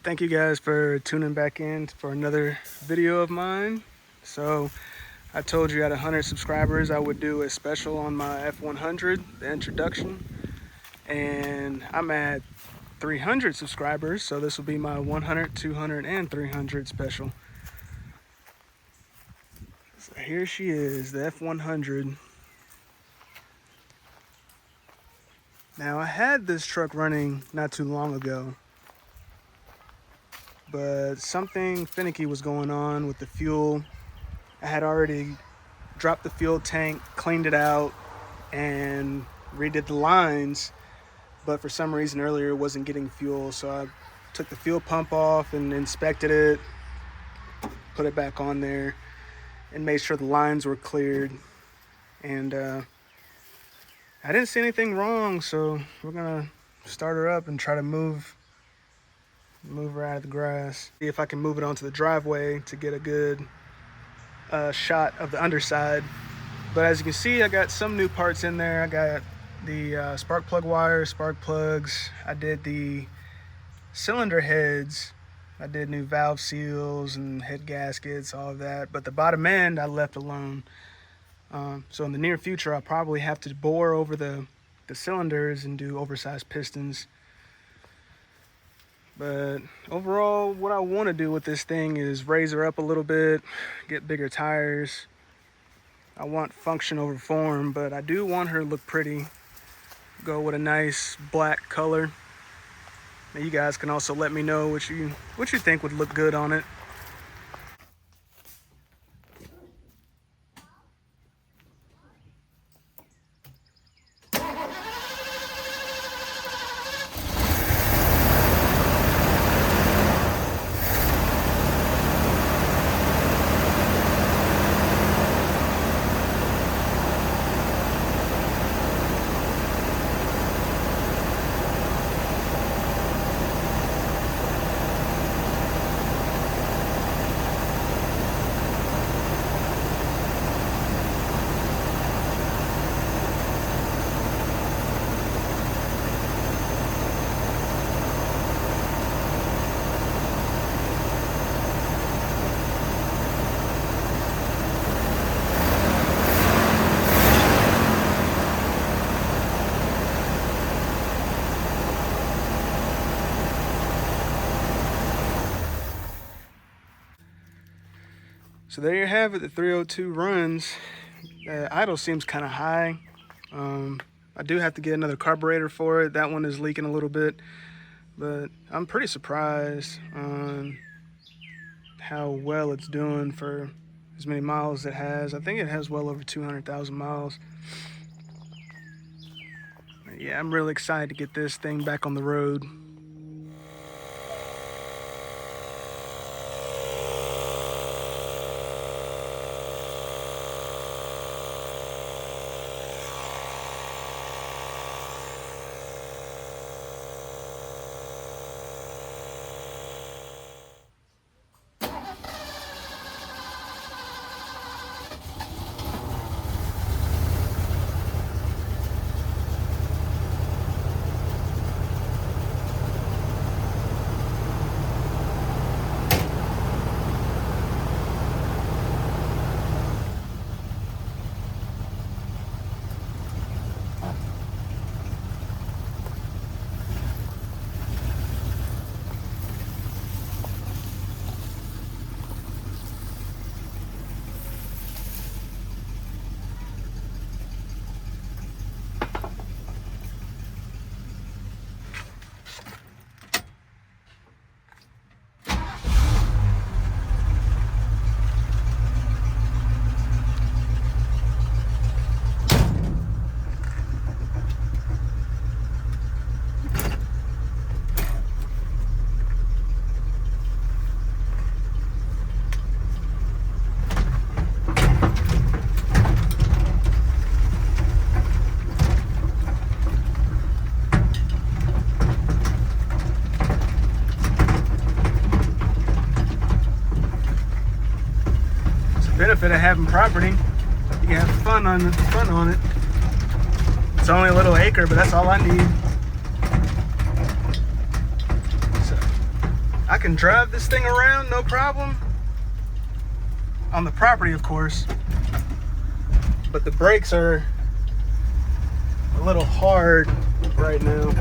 Thank you guys for tuning back in for another video of mine. So I told you at 100 subscribers I would do a special on my F100, the introduction, and I'm at 300 subscribers, so this will be my 100, 200, and 300 special. So here she is, the F100. Now I had this truck running not too long ago, but something finicky was going on with the fuel. I had already dropped the fuel tank, cleaned it out, and redid the lines, but for some reason earlier it wasn't getting fuel, so I took the fuel pump off and inspected it, put it back on there, and made sure the lines were cleared. And I didn't see anything wrong, so we're gonna start her up and try to move her out of the grass. See if I can move it onto the driveway to get a good shot of the underside. But as you can see, I got some new parts in there. I got the spark plug wires, spark plugs. I did the cylinder heads. I did new valve seals and head gaskets, all of that. But the bottom end I left alone. So in the near future, I'll probably have to bore over the cylinders and do oversized pistons. But overall, what I want to do with this thing is raise her up a little bit, get bigger tires. I want function over form, but I do want her to look pretty. Go with a nice black color. Now you guys can also let me know what you think would look good on it. So there you have it, the 302 runs. Idle seems kind of high. I do have to get another carburetor for it. That one is leaking a little bit, but I'm pretty surprised on how well it's doing for as many miles it has. I think it has well over 200,000 miles. Yeah, I'm really excited to get this thing back on the road. Benefit of having property, you can have fun on it. It's only a little acre, but that's all I need. So I can drive this thing around, no problem. On the property, of course. But the brakes are a little hard right now.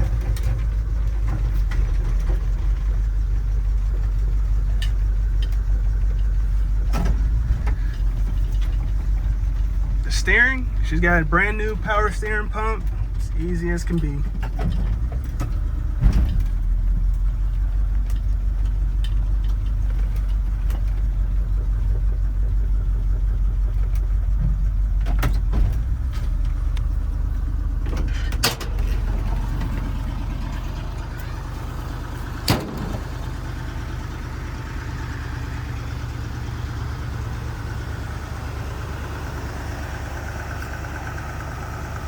The steering, she's got a brand new power steering pump. It's easy as can be.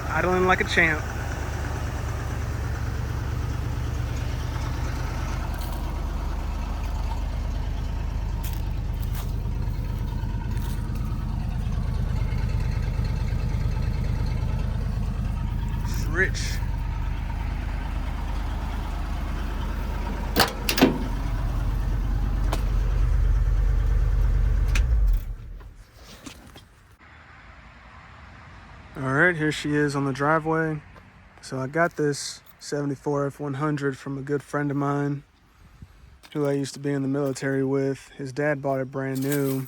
Idling like a champ. It's rich. All right, here she is on the driveway. So I got this 74 F100 from a good friend of mine who I used to be in the military with. His dad bought it brand new,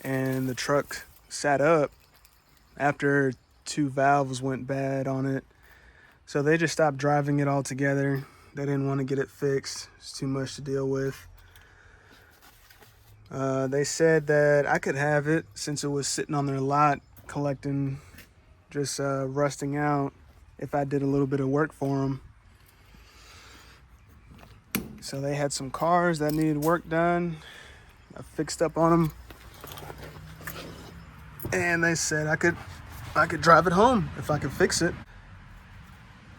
and the truck sat up after 2 valves went bad on it. So they just stopped driving it altogether. They didn't want to get it fixed. It's too much to deal with. They said that I could have it since it was sitting on their lot collecting, just rusting out, if I did a little bit of work for them. So they had some cars that needed work done. I fixed up on them, and they said I could drive it home if I could fix it.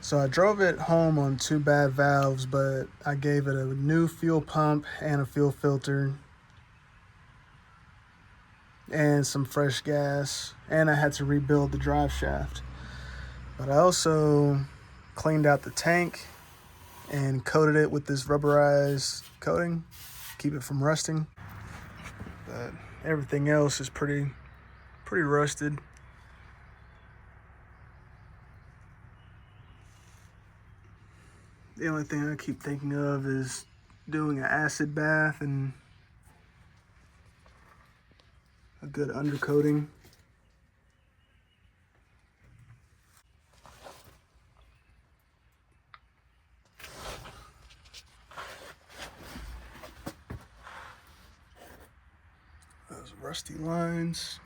So I drove it home on 2 bad valves, but I gave it a new fuel pump and a fuel filter and some fresh gas, and I had to rebuild the drive shaft. But I also cleaned out the tank and coated it with this rubberized coating, keep it from rusting. But everything else is pretty rusted. The only thing I keep thinking of is doing an acid bath and a good undercoating. Those rusty lines.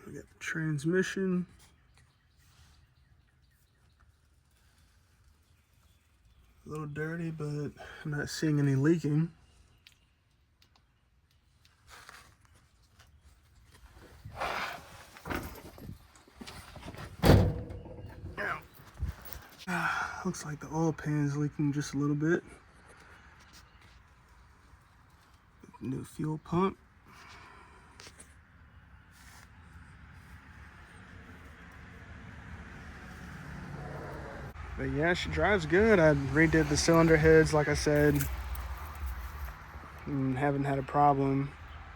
We got the transmission. A little dirty, but I'm not seeing any leaking. Looks like the oil pan is leaking just a little bit. New fuel pump. But yeah, she drives good. I redid the cylinder heads, like I said, and haven't had a problem.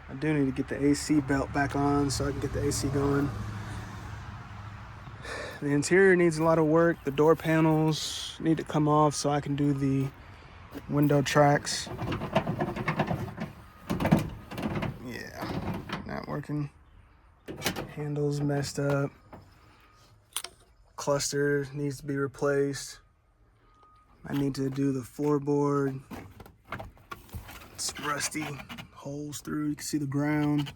I do need to get the AC belt back on so I can get the AC going. The interior needs a lot of work. The door panels need to come off so I can do the window tracks. Yeah, not working. Handles messed up. Cluster needs to be replaced. I need to do the floorboard. It's rusty, holes through, you can see the ground.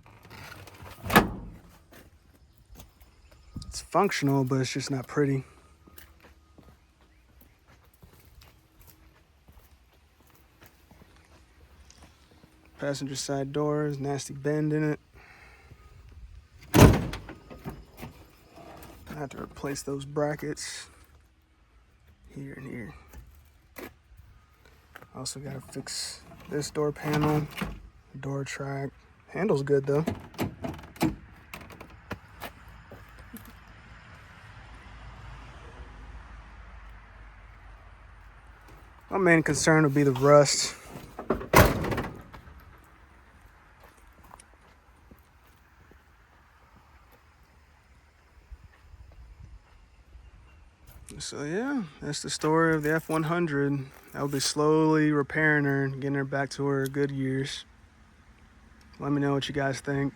It's functional, but it's just not pretty. Passenger side doors, nasty bend in it. I have to replace those brackets here and here. Also got to fix this door panel, door track. Handle's good though. My main concern would be the rust. So yeah, that's the story of the F100. I'll be slowly repairing her and getting her back to her good years. Let me know what you guys think.